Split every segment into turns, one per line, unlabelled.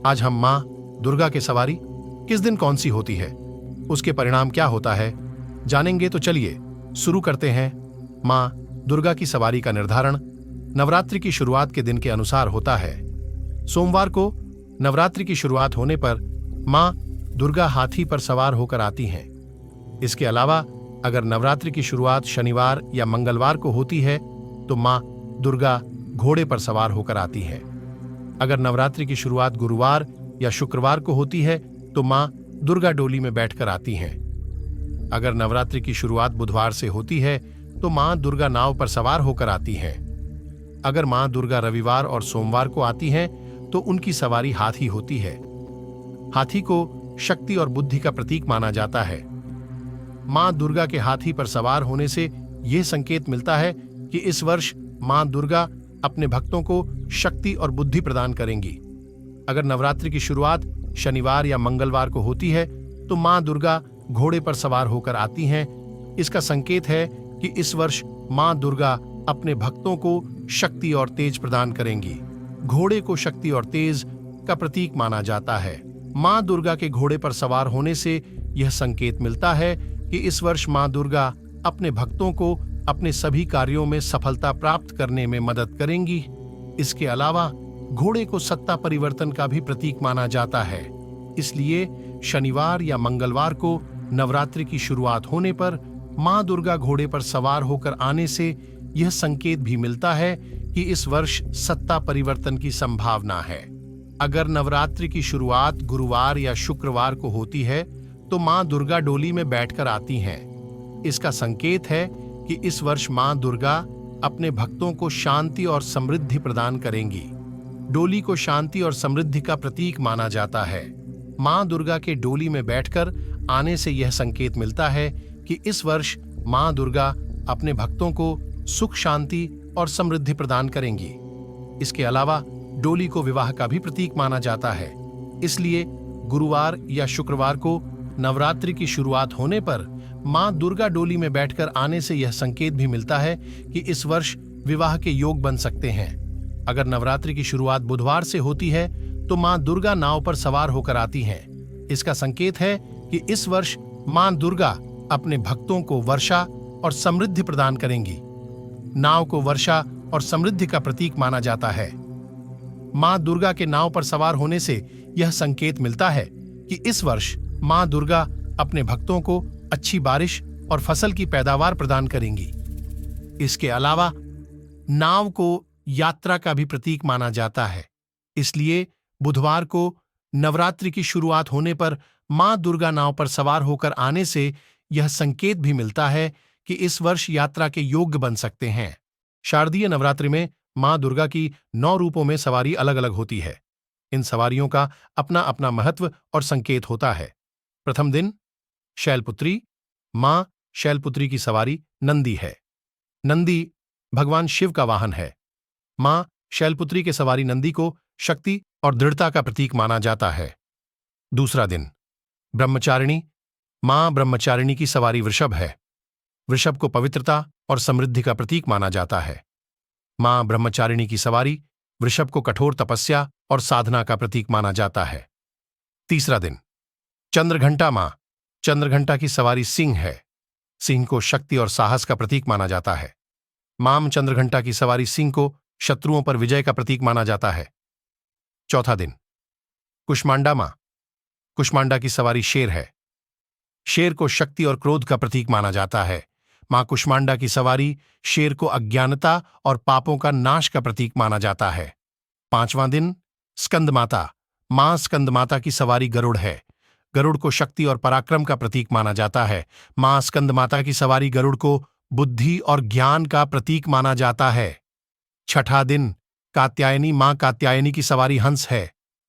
आज हम माँ दुर्गा की सवारी किस दिन कौन सी होती है, उसके परिणाम क्या होता है, जानेंगे। तो चलिए शुरू करते हैं। माँ दुर्गा की सवारी का निर्धारण नवरात्रि की शुरुआत के दिन के अनुसार होता है। सोमवार को नवरात्रि की शुरुआत होने पर माँ दुर्गा हाथी पर सवार होकर आती हैं। इसके अलावा अगर नवरात्रि की शुरुआत शनिवार या मंगलवार को होती है तो माँ दुर्गा घोड़े पर सवार होकर आती है। अगर नवरात्रि की शुरुआत गुरुवार या शुक्रवार को होती है तो माँ दुर्गा डोली में बैठकर आती हैं। अगर नवरात्रि की शुरुआत बुधवार से होती है तो माँ दुर्गा नाव पर सवार होकर आती हैं। अगर माँ दुर्गा रविवार और सोमवार को आती हैं तो उनकी सवारी हाथी होती है। हाथी को शक्ति और बुद्धि का प्रतीक माना जाता है। माँ दुर्गा के हाथी पर सवार होने से यह संकेत मिलता है कि इस वर्ष माँ दुर्गा अपने भक्तों को शक्ति और बुद्धि प्रदान करेंगी। अगर नवरात्रि की शुरुआत शनिवार या मंगलवार को होती है तो माँ दुर्गा घोड़े पर सवार होकर आती हैं। इसका संकेत है कि इस वर्ष माँ दुर्गा अपने भक्तों को शक्ति और तेज प्रदान करेंगी। घोड़े को शक्ति और तेज का प्रतीक माना जाता है। माँ दुर्गा के घोड़े पर सवार होने से यह संकेत मिलता है कि इस वर्ष माँ दुर्गा अपने भक्तों को अपने सभी कार्यों में सफलता प्राप्त करने में मदद करेंगी। इसके अलावा घोड़े को सत्ता परिवर्तन का भी प्रतीक माना जाता है। इसलिए शनिवार या मंगलवार को नवरात्रि की शुरुआत होने पर माँ दुर्गा घोड़े पर सवार होकर आने से यह संकेत भी मिलता है कि इस वर्ष सत्ता परिवर्तन की संभावना है। अगर नवरात्रि की शुरुआत गुरुवार या शुक्रवार को होती है तो माँ दुर्गा डोली में बैठकर आती हैं। इसका संकेत है कि इस वर्ष माँ दुर्गा अपने भक्तों को शांति और समृद्धि प्रदान करेंगी। डोली को शांति और समृद्धि का प्रतीक माना जाता है। माँ दुर्गा के डोली में बैठकर आने से यह संकेत मिलता है कि इस वर्ष माँ दुर्गा अपने भक्तों को सुख, शांति और समृद्धि प्रदान करेंगी। इसके अलावा डोली को विवाह का भी प्रतीक माना जाता है। इसलिए गुरुवार या शुक्रवार को नवरात्रि की शुरुआत होने पर माँ दुर्गा डोली में बैठकर आने से यह संकेत भी मिलता है कि इस वर्ष विवाह के योग बन सकते हैं। अगर नवरात्रि की शुरुआत बुधवार से होती है तो माँ दुर्गा नाव पर सवार होकर आती हैं। इसका संकेत है कि इस वर्ष माँ दुर्गा अपने भक्तों को वर्षा और समृद्धि प्रदान करेंगी। नाव को वर्षा और समृद्धि का प्रतीक माना जाता है। माँ दुर्गा के नाव पर सवार होने से यह संकेत मिलता है कि इस वर्ष माँ दुर्गा अपने भक्तों को अच्छी बारिश और फसल की पैदावार प्रदान करेंगी। इसके अलावा नाव को यात्रा का भी प्रतीक माना जाता है। इसलिए बुधवार को नवरात्रि की शुरुआत होने पर माँ दुर्गा नाव पर सवार होकर आने से यह संकेत भी मिलता है कि इस वर्ष यात्रा के योग्य बन सकते हैं। शारदीय नवरात्रि में माँ दुर्गा की 9 रूपों में सवारी अलग अलग होती है। इन सवारियों का अपना अपना महत्व और संकेत होता है। प्रथम दिन शैलपुत्री। माँ शैलपुत्री की सवारी नंदी है। नंदी भगवान शिव का वाहन है। माँ शैलपुत्री के सवारी नंदी को शक्ति और दृढ़ता का प्रतीक माना जाता है। दूसरा दिन ब्रह्मचारिणी। माँ ब्रह्मचारिणी की सवारी वृषभ है। वृषभ को पवित्रता और समृद्धि का प्रतीक माना जाता है। माँ ब्रह्मचारिणी की सवारी वृषभ को कठोर तपस्या और साधना का प्रतीक माना जाता है। तीसरा दिन चंद्रघंटा। माँ चंद्रघंटा की सवारी सिंह है। सिंह को शक्ति और साहस का प्रतीक माना जाता है। मां चंद्रघंटा की सवारी सिंह को शत्रुओं पर विजय का प्रतीक माना जाता है। चौथा दिन कुष्मांडा। मां कुष्मांडा की सवारी शेर है। शेर को शक्ति और क्रोध का प्रतीक माना जाता है। मां कुष्मांडा की सवारी शेर को अज्ञानता और पापों का नाश का प्रतीक माना जाता है। पांचवां दिन स्कंदमाता। मां स्कंदमाता की सवारी गरुड़ है। गरुड़ को शक्ति और पराक्रम का प्रतीक माना जाता है। मां स्कंदमाता की सवारी गरुड़ को बुद्धि और ज्ञान का प्रतीक माना जाता है। छठा दिन कात्यायनी। मां कात्यायनी की सवारी हंस है।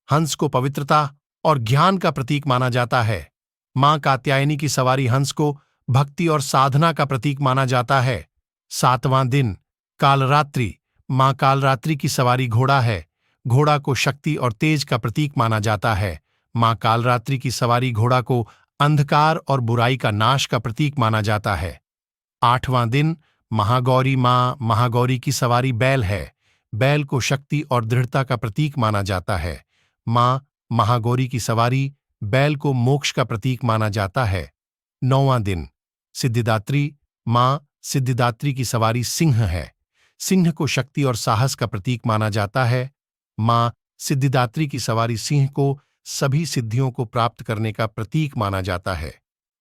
हंस को पवित्रता और ज्ञान का प्रतीक माना जाता है। मां कात्यायनी की सवारी हंस को भक्ति और साधना का प्रतीक माना जाता है। सातवां दिन कालरात्रि। मां कालरात्रि की सवारी घोड़ा है। घोड़ा को शक्ति और तेज का प्रतीक माना जाता है। मां कालरात्रि की सवारी घोड़ा को अंधकार और बुराई का नाश का प्रतीक माना जाता है। आठवां दिन महागौरी। मां महागौरी की सवारी बैल है। बैल को शक्ति और दृढ़ता का प्रतीक माना जाता है। मां महागौरी की सवारी बैल को मोक्ष का प्रतीक माना जाता है। 9वां दिन सिद्धिदात्री। मां सिद्धिदात्री की सवारी सिंह है। सिंह को शक्ति और साहस का प्रतीक माना जाता है। मां सिद्धिदात्री की सवारी सिंह को सभी सिद्धियों को प्राप्त करने का प्रतीक माना जाता है।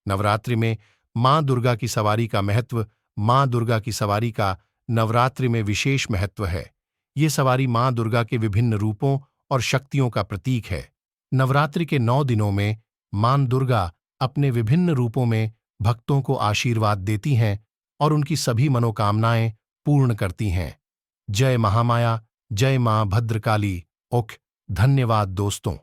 नवरात्रि में मां दुर्गा की सवारी का महत्व। मां दुर्गा की सवारी का नवरात्रि में विशेष महत्व है। ये सवारी मां दुर्गा के विभिन्न रूपों और शक्तियों का प्रतीक है। नवरात्रि के 9 दिनों में मां दुर्गा अपने विभिन्न रूपों में भक्तों को आशीर्वाद देती हैं और उनकी सभी मनोकामनाएं पूर्ण करती हैं। जय महामाया, जय मां भद्रकाली। ओक धन्यवाद दोस्तों।